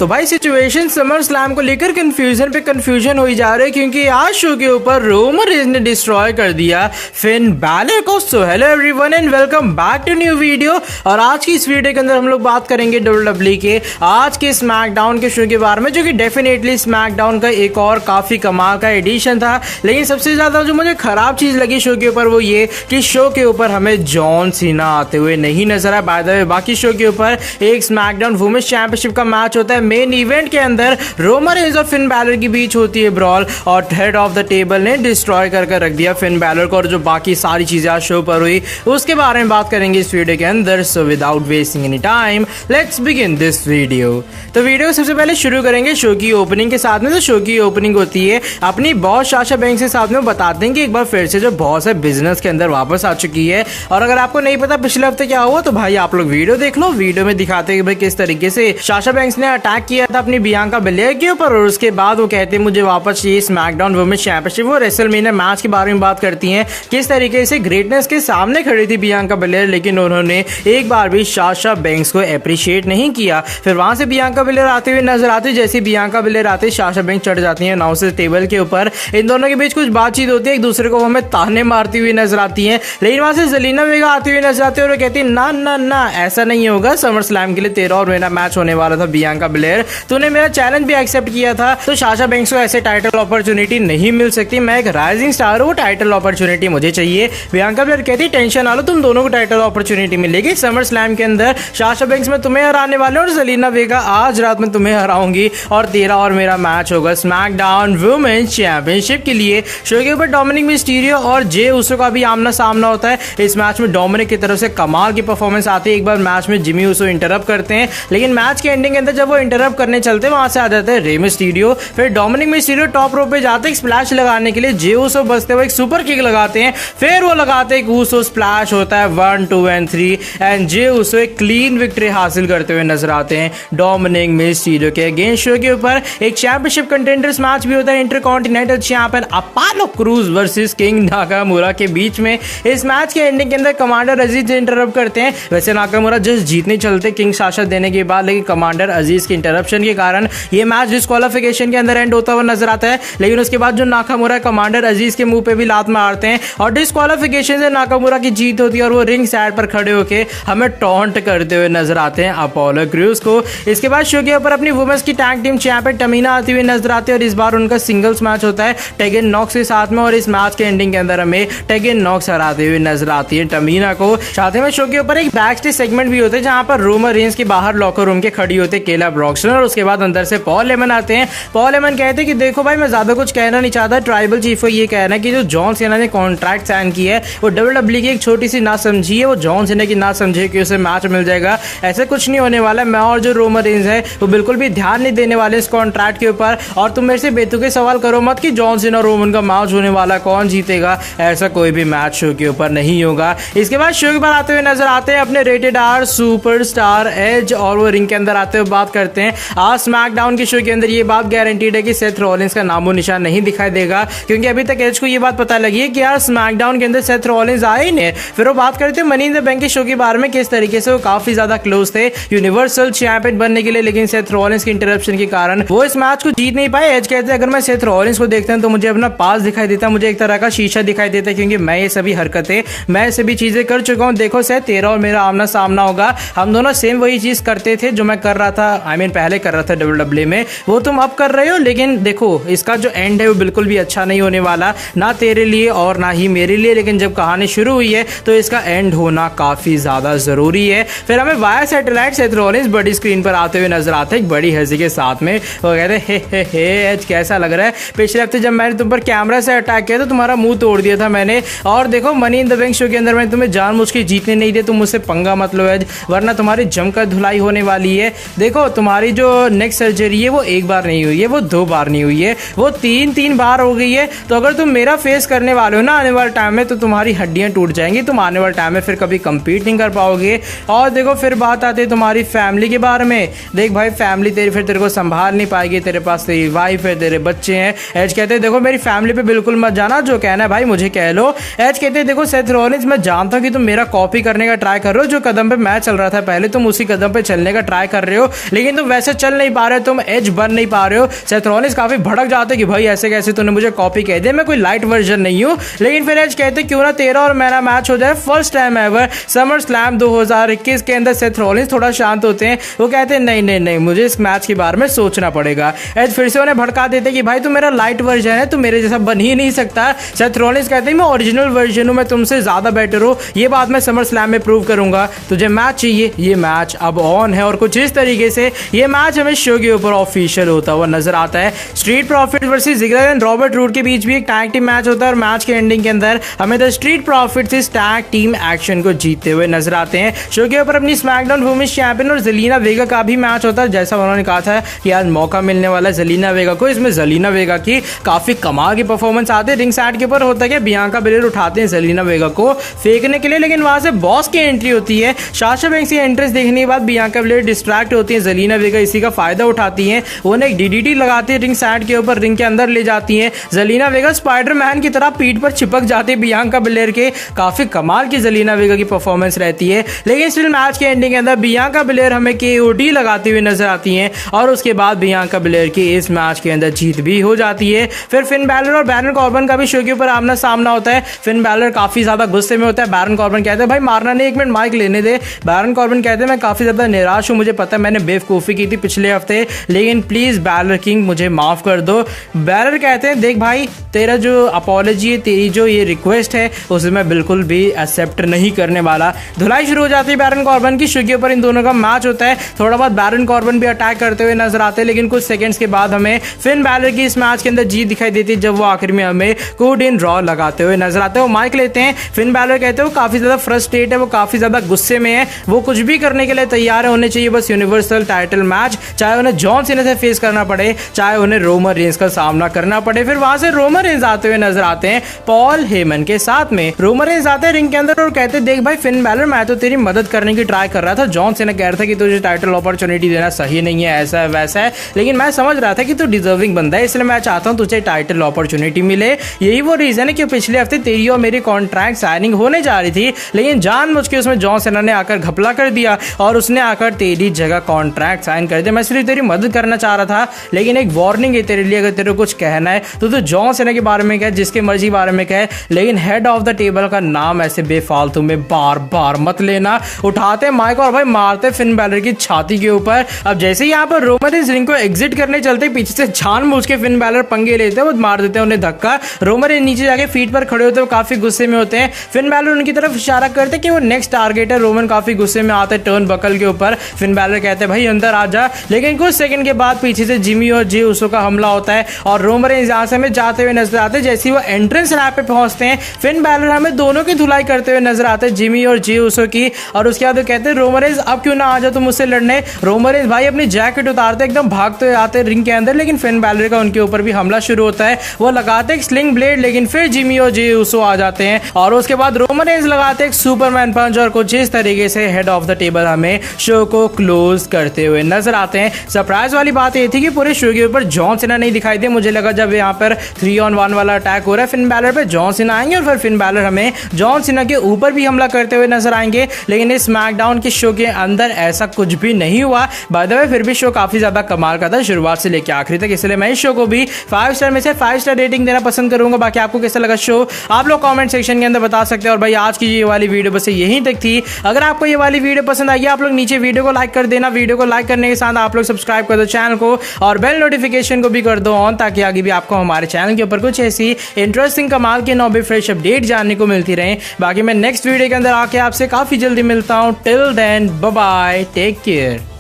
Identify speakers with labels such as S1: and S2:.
S1: तो भाई situation summer slam को लेकर कंफ्यूजन पे कंफ्यूजन हो जा रही है, क्योंकि आज शो के ऊपर रोमन रेंज ने डिस्ट्रॉय कर दिया फिन बैलर को। So hello everyone and welcome back to new video. और आज की इस वीडियो के अंदर हम लोग बात करेंगे डब्ल्यूडब्ल्यूई के आज के स्मैकडाउन के शो के बारे में, जो कि डेफिनेटली स्मैकडाउन का एक और काफी कमाल का एडिशन था। लेकिन सबसे ज्यादा जो मुझे खराब चीज लगी शो के ऊपर वो ये कि शो के ऊपर हमें जॉन सीना आते हुए नहीं नजर आया। बाय द वे बाकी शो के ऊपर एक स्मैकडाउन वुमेन्स चैंपियनशिप का मैच होता है। मेन इवेंट के अंदर रोमन रेंज और फिन बैलर के बीच होती है ब्रॉल, और हेड ऑफ द टेबल ने डिस्ट्रॉय करके रख दिया फिन बैलर को। और जो बाकी सारी चीजें आज शो पर हुई उसके बारे में बात करेंगे इस वीडियो के अंदर। So without wasting any time let's begin this video. तो वीडियो सबसे पहले शुरू करेंगे शो की ओपनिंग के साथ में। तो शो की ओपनिंग होती है अपनी बॉस साशा बैंक्स के साथ में। बताते हैं कि एक बार फिर से जो बॉस है बिजनेस के अंदर वापस आ चुकी है। और अगर आपको नहीं पता पिछले हफ्ते क्या हुआ तो भाई आप लोग वीडियो देख लो। वीडियो में दिखाते हैं कि भाई किस तरीके से साशा बैंक्स ने अटैक किया था अपनी बियांका बेलेयर के ऊपर, और उसके बाद वो कहते हैं मुझे वापस ये स्मैकडाउन वुमेन्स चैंपियनशिप और रेसलमेनिया मैच के बारे में बात करती हैं। किस तरीके से ग्रेटनेस के सामने खड़ी थी बियांका बेलेयर, लेकिन उन्होंने एक बार भी साशा बैंक्स को अप्रिशिएट नहीं किया। फिर वहां से बियांका बेलेयर आते हुए नजर आती। जैसे बियांका बेलेयर आते साशा बैंक्स चढ़ जाती है अनाउंसर टेबल के ऊपर। इन दोनों के बीच कुछ बातचीत होती है, एक दूसरे को हमें ताने मारती हुई नजर आती है। लेकिन वहां से जेलिना वेगा आती हुई नजर आती है और कहती है ना ना ना ऐसा नहीं होगा, समर स्लैम के लिए तेरा और मेरा मैच होने वाला था बियांका बेलेयर, तूने मेरा चैलेंज भी एक्सेप्ट किया था, तो साशा बैंक्स को ऐसे टाइटल अपॉर्चुनिटी नहीं मिल सकती। मैं एक राइजिंग स्टार हूँ, टाइटल अपॉर्चुनिटी मुझे चाहिए। बियांका बेलेयर कहती टेंशन ना लो, तुम दोनों को टाइटल अपॉर्चुनिटी मिलेगी समर स्लैम के अंदर। साशा बैंक्स में तुम्हें हराने वाले और जेलिना वेगा आज रात में तुम्हें हराऊंगी और तेरा और मेरा मैच होगा स्मैकडाउन वुमेन्स चैंपियनशिप के लिए। शो के ऊपर डोमिनिक मिस्टीरियो और जे उसो का भी आमना सामना होता है। इस मैच में डोमिनिक की तरफ से कमाल की परफॉर्मेंस आती है। एक बार मैच में जिमी उसो इंटरप्ट करते हैं, लेकिन मैच के एंडिंग के अंदर जब वो इंटरप्ट करने चलते हैं वहां से आ जाते हैं रे मिस्टीरियो। फिर डोमिनिक मिस्टीरियो टॉप रोप पे जाते हैं स्प्लैश लगाने के लिए। जे उसो बचते हुए एक सुपर किक लगाते हैं, फिर वो लगाते हैं उसो स्प्लैश होता है 1 2 एंड 3 एंड जे उसो एक क्लीन विक्ट्री हासिल करते हुए नजर आते हैं डोमिनिक मिस्टीरियो के अगेंस्ट। शो के ऊपर एक चैंपियनशिप कंटेंडर्स मैच भी होता है intercontinental champion Apollo Crews versus king Nakamura के बीच में। इस मैच के एंडिंग के अंदर कमांडर अजीज इंटरप्ट करते हैं। वैसे नाकामुरा जस्ट जीतने चलते किंग साशा देने के बाद, लेकिन कमांडर अजीज के इंटरप्शन के कारण ये मैच डिस्क्वालिफिकेशन के अंदर एंड होता हुआ नजर आता है। लेकिन उसके बाद जो नाकामुरा कमांडर अजीज के मुंह पे भी लात मारते हैं और डिस्क्वालिफिकेशन से नाकामुरा की जीत होती है और वो रिंग साइड पर खड़े होकर हमें टॉन्ट करते हुए नजर आते हैं अपोलो क्रूज को। इसके बाद शो के ऊपर अपनी वुमेन्स की टैग टीम चैंपियन टमीना आती हुई नजर आती है और इस बार उनका सिंगल्स मैच होता है टेगन नॉक्स के साथ में। और इस मैच के एंडिंग के अंदर हमें टेगन नॉक्स हराते हुए नजर आती है टमीना को। साथ में शो के ऊपर एक बैक स्टेज सेगमेंट भी होता है जहां पर रोमन रेंज के बाहर लॉकर रूम के खड़ी होते हैं केला ब्रॉक्सन, और उसके बाद अंदर से पॉल लेमन आते हैं। पॉल लेमन कहते हैं कि देखो भाई मैं ज्यादा कुछ कहना नहीं चाहता, ट्राइबल चीफ को ये कहना है कि जो जॉन सीना ने कॉन्ट्रैक्ट साइन किया है वो डब्ल्यूडब्ल्यूई की एक छोटी सी ना समझी है, वो जॉन सीना की ना समझे कि उसे मैच मिल जाएगा। ऐसे कुछ नहीं होने वाला। मैं और जो रोमन रेंज है वो बिल्कुल भी ध्यान नहीं देने वाले इस कॉन्ट्रैक्ट के ऊपर। और तुम मेरे से बेतुके सवाल करो मत कि जॉन सीना और रोमन का मैच होने वाला, कौन जीतेगा, ऐसा कोई भी मैच शो के ऊपर नहीं होगा। इसके बाद शो के बाद आते हुए नजर आते हैं अपने रेटेड आर सुपरस्टार एज, और वो रिंग के अंदर आते हुए बात करते हैं आज स्मैकडाउन के शो के अंदर ये बात गारंटीड है कि सेथ रॉलिंस का नामो निशान नहीं दिखाई देगा, क्योंकि अभी तक एज को ये बात पता लगी है कि यार स्मैकडाउन के अंदर सेथ रॉलिंस आए ही नहीं। फिर वो बात करते हैं मनी इन द बैंक के शो के बारे में, किस तरीके से वो काफी ज्यादा क्लोज थे यूनिवर्सल चैंपियन बनने के लिए, लेकिन सेथ रॉलिंस की इंटरप्शन के कारण वो इस मैच को जीत नहीं पाए। एज कहते हैं अगर मैं सेथ रॉलिंस को देखता हूं तो मुझे अपना पास दिखाई देता, मुझे एक तरह का शीशा दिखाई देता है, क्योंकि मैं ये सभी हरकतें, मैं ये सभी चीजें कर चुका हूं। देखो सेथ तेरा और मेरा आमना सामना होगा, हम दोनों सेम वही चीज करते थे जो मैं कर रहा था, पहले कर रहा था डब्ल्यूडब्ल्यूई में, वो तुम अब कर रहे हो। लेकिन देखो इसका जो एंड है वो बिल्कुल भी अच्छा नहीं होने वाला, ना तेरे लिए और ना ही मेरे लिए। लेकिन जब कहानी शुरू हुई है तो इसका एंड होना काफी ज्यादा जरूरी है। फिर हमें वाया सैटेलाइट सेथ रॉलिंस बड़ी स्क्रीन पर आते हुए नजर आते हैं एक बड़ी हंसी के साथ में। वो कहते हैं हे एज कैसा लग रहा है, पिछले हफ्ते जब मैंने तुम पर कैमरा से अटैक किया तो तुम्हारा मुंह तोड़ दिया था मैंने, और देखो money in the bank show के अंदर मैंने तुम्हें जानबूझ के जीतने नहीं दिया, तुम मुझसे पंगा मत लो एज, वरना तुम्हारी जमकर धुलाई होने वाली है। देखो तुम्हारी जो नेक सर्जरी है वो एक बार नहीं हुई है, वो 2 बार नहीं हुई है, वो 3 बार हो गई है। तो अगर तुम मेरा फेस करने वाले हो ना आने वाले टाइम में, तो तुम्हारी हड्डियां टूट जाएंगी, तुम आने वाले टाइम में फिर कभी कंपीट नहीं कर पाओगे। और देखो फिर बात आती है तुम्हारी फैमिली के बारे में। देख भाई फैमिली तेरी फिर तेरे को संभाल नहीं पाएगी, तेरे पास तेरी वाइफ है, तेरे बच्चे हैं। एज कहते हैं देखो मेरी फैमिली पे बिल्कुल मत जाना, जो कहना है भाई मुझे कह लो। एज कहते हैं देखो सेथ रॉलिंस मैं जानता हूं कि तुम मेरा कॉपी करने का ट्राई कर रहे हो, जो कदम पे मैं चल रहा था पहले तुम उसी कदम पे चलने का ट्राई कर रहे हो, लेकिन तुम वैसे चल नहीं पा रहे हो, तुम एज बन नहीं पा रहे हो। सेथ रॉलिंस काफी भड़क जाते कि भाई ऐसे कैसे तूने मुझे कॉपी कह दिया, मैं कोई लाइट वर्जन नहीं हूँ। लेकिन फिर एज कहते क्यों ना तेरा और मेरा मैच हो जाए first time ever summer slam 2021 के अंदर। सेथ रॉलिंस थोड़ा शांत होते हैं, वो कहते हैं नहीं नहीं नहीं, मुझे इस मैच के बारे में सोचना पड़ेगा। एज फिर से उन्हें भड़का देते कि भाई तू मेरा लाइट वर्जन है, तू मेरे जैसा बन ही नहीं सकता। सेथ रॉलिंस कहते हैं मैं ओरिजिनल वर्जन हूँ, मैं तुमसे ज्यादा बेटर हूँ, ये बात मैं समर स्लैम में प्रूव करूंगा। तुझे मैच चाहिए, ये मैच अब ऑन है। और कुछ इस तरीके से ये मैच हमें शो के ऊपर ऑफिशियल होता हुआ नजर आता है। Street Profit versus Ziggler and Robert Roode के बीच भी एक टैग टीम मैच होता है और मैच के एंडिंग के अंदर हमें द स्ट्रीट प्रॉफिट्स इस टैग टीम एक्शन को जीतते हुए नजर आते हैं। शो के ऊपर अपनी स्मैकडाउन वुमेन्स चैंपियन और जेलिना वेगा का भी मैच होता है। जैसा उन्होंने कहा था कि आज मौका मिलने वाला है जेलिना वेगा को, इसमें जेलिना वेगा की काफी कमाल की परफॉर्मेंस आती है। रिंग साइड के ऊपर होता है कि बियांका बेलेर उठाते हैं जेलिना वेगा को फेंकने के लिए, लेकिन वहां से बॉस की एंट्री होती है। साशा बैंक्स की एंट्रेंस देखने के बाद बियांका बेलेर डिस्ट्रैक्ट होती है, जेलिना वेगा इसी का फायदा उठाती है, उन्हें एक डीडीटी लगाती है रिंग साइड के ऊपर, रिंग के अंदर ले जाती है। जेलिना वेगा स्पाइडरमैन की तरह पीठ पर चिपक जाती है बियांका बेलेर के, काफी कमाल की जेलिना वेगा की परफॉर्मेंस रहती है। लेकिन स्टिल मैच के एंडिंग के अंदर बियांका बेलेर हमें केओडी लगाती हुई नजर आती हैं और उसके बाद बियांका बेलेर की इस मैच के अंदर जीत भी हो जाती है। फिर फिन बैलर और बैरन कॉर्बन का भी शो के ऊपर आमना सामना होता है। फिन बैलर काफी ज्यादा गुस्से में होता है, बैरन कॉर्बन कहते हैं भाई मारना नहीं, एक मिनट माइक लेने दे। बैरन कॉर्बन कहते हैं मैं काफी ज्यादा निराश हूं, मुझे पता है मैंने बेवकूफी की थी पिछले हफ्ते, लेकिन प्लीज बैलर किंग मुझे माफ कर दो। बैलर कहते हैं देख भाई तेरा जो अपॉलॉजी है, तेरी जो ये रिक्वेस्ट है उसे मैं बिल्कुल भी एक्सेप्ट नहीं करने वाला। धुलाई शुरू हो जाती है बैरन कॉर्बन की, शो के ऊपर इन दोनों का मैच होता है। थोड़ा बहुत बैरन कॉर्बन भी अटैक करते हुए नजर आते हैं, लेकिन कुछ सेकंड्स के बाद हमें फिन बैलर की इस मैच के अंदर जीत दिखाई देती है जब वो आखिर में हमें कोड इन रॉ लगाते हुए नजर आते हैं। वो माइक लेते हैं, फिन बैलर कहते हैं वो काफी ज्यादा फ्रस्ट्रेट है, वो काफी ज्यादा गुस्से में है, वो कुछ भी करने के लिए तैयार है, उन्हें चाहिए बस यूनिवर्सल टाइटल मैच, चाहे उन्हें जॉन सीना से फेस करना पड़े, चाहे उन्हें रोमन रेंस का सामना करना पड़े। फिर वहां से रोमन रेंस आते हुए नजर आते हैं पॉल हेमन के साथ में। रोमन रेंस आते हैं रिंग के अंदर और कहते हैं देख भाई फिन बैलर मैं तो तेरी मदद करने की ट्राई कर रहा था, जॉन सीना कह रहा था कि तुझे टाइटल अपॉर्चुनिटी देना सही नहीं है, ऐसा है वैसा है, लेकिन मैं समझ रहा था कि तू डिजर्विंग बंदा है, इसलिए मैं चाहता हूं तुझे टाइटल अपॉर्चुनिटी मिले। यही वो रीजन है कि पिछले हफ्ते तेरी और मेरी कॉन्ट्रैक्ट साइनिंग होने जा रही थी, लेकिन जानबूझ के उसमें जॉन सीना ने आकर घपला कर दिया और उसने आकर तेरी जगह कॉन्ट्रैक्ट साइन कर दिया। मैं सिर्फ तेरी मदद करना चाह रहा था, लेकिन एक वार्निंग है तेरे लिए, अगर तेरे को कुछ कहना है तो तू जॉन सीना के बारे में कह, जिसके मर्जी बारे में कह, लेकिन हेड ऑफ द टेबल का नाम ऐसे बेफालतू में बार बार मत लेना। उठाते माइक और भाई मारते फिन बैलर की छाती के ऊपर। अब जैसे ही यहाँ पर रोमन रेंस रिंग को एग्जिट करने चलते पीछे से जानबूझ के फिन बैलर पंगे लेते हैं, वो मार देते हैं उन्हें धक्का। रोमन रेंस नीचे जाके फीट पर खड़े होते हैं, वो काफी गुस्से में होते हैं। फिन बैलर उनकी तरफ इशारा करते हैं कि वो नेक्स्ट टारगेट है। रोमन काफी गुस्से में आते हैं टर्न बकल के ऊपर। फिन बैलर कहते हैं भाई अंदर आ जा, लेकिन कुछ सेकंड के बाद पीछे से जिमी और जे उसो का हमला होता है और रोमन रेंस यहाँ से हमें जाते हुए नजर आते हैं। जैसे ही वो एंट्रेंस रैप पे पहुंचते हैं फिन बैलर हमें दोनों की धुलाई करते हुए नजर आते हैं, जिमी और जे उसो की। और उसके बाद वो कहते हैं रोमन रेंस अब क्यों ना आ जाओ तुम मुझसे लड़ने। रोमन रेंस भाई अपनी जैकेट उतारते एकदम भागते हुए आते रिंग के अंदर, लेकिन फिन बैलर का उनके ऊपर भी हमला शुरू होता है। वो लगाते एक स्लिंग ब्लेड, लेकिन फिर जिमी और जे उसो आ जाते हैं और उसके बाद रोमन रेंस लगाते एक सुपरमैन पंच और कुछ इस तरीके से हेड ऑफ द टेबल हमें शो को क्लोज करते हुए नजर आते हैं। सरप्राइज वाली बात ये थी कि पूरे शो के ऊपर जॉन सीना नहीं दिखाई दिया। मुझे लगा जब यहाँ पर 3-on-1 वाला अटैक हो रहा है फिन बैलर पे, जॉन सीना आएंगे और फिर फिन बैलर हमें जॉन सीना के ऊपर भी हमला करते हुए नजर आएंगे, लेकिन इस स्मैकडाउन के शो के अंदर ऐसा कुछ भी नहीं हुआ। बाय द वे फिर भी शो काफी ज्यादा कमाल का था शुरुआत से लेकर आखिरी तक, इसलिए मैं इस शो को भी 5 स्टार में से 5 स्टार रेटिंग देना पसंद करूंगा। बाकी आपको कैसा लगा शो आप लोग कमेंट सेक्शन के अंदर बता सकते हैं। और भाई आज की ये वाली वीडियो बस यहीं तक थी। अगर आपको ये वाली वीडियो पसंद आई आप लोग नीचे वीडियो को लाइक कर देना। वीडियो को लाइक करने के साथ आप लोग सब्सक्राइब कर दो चैनल को और बेल नोटिफिकेशन को भी कर दो ऑन, ताकि आगे भी आपको हमारे चैनल के ऊपर कुछ ऐसी इंटरेस्टिंग कमाल के नॉबे फ्रेश अपडेट जानने को मिलती रहे। बाकी मैं नेक्स्ट वीडियो के अंदर आके आपसे काफी जल्दी मिलता हूँ। Till then bye bye, take care.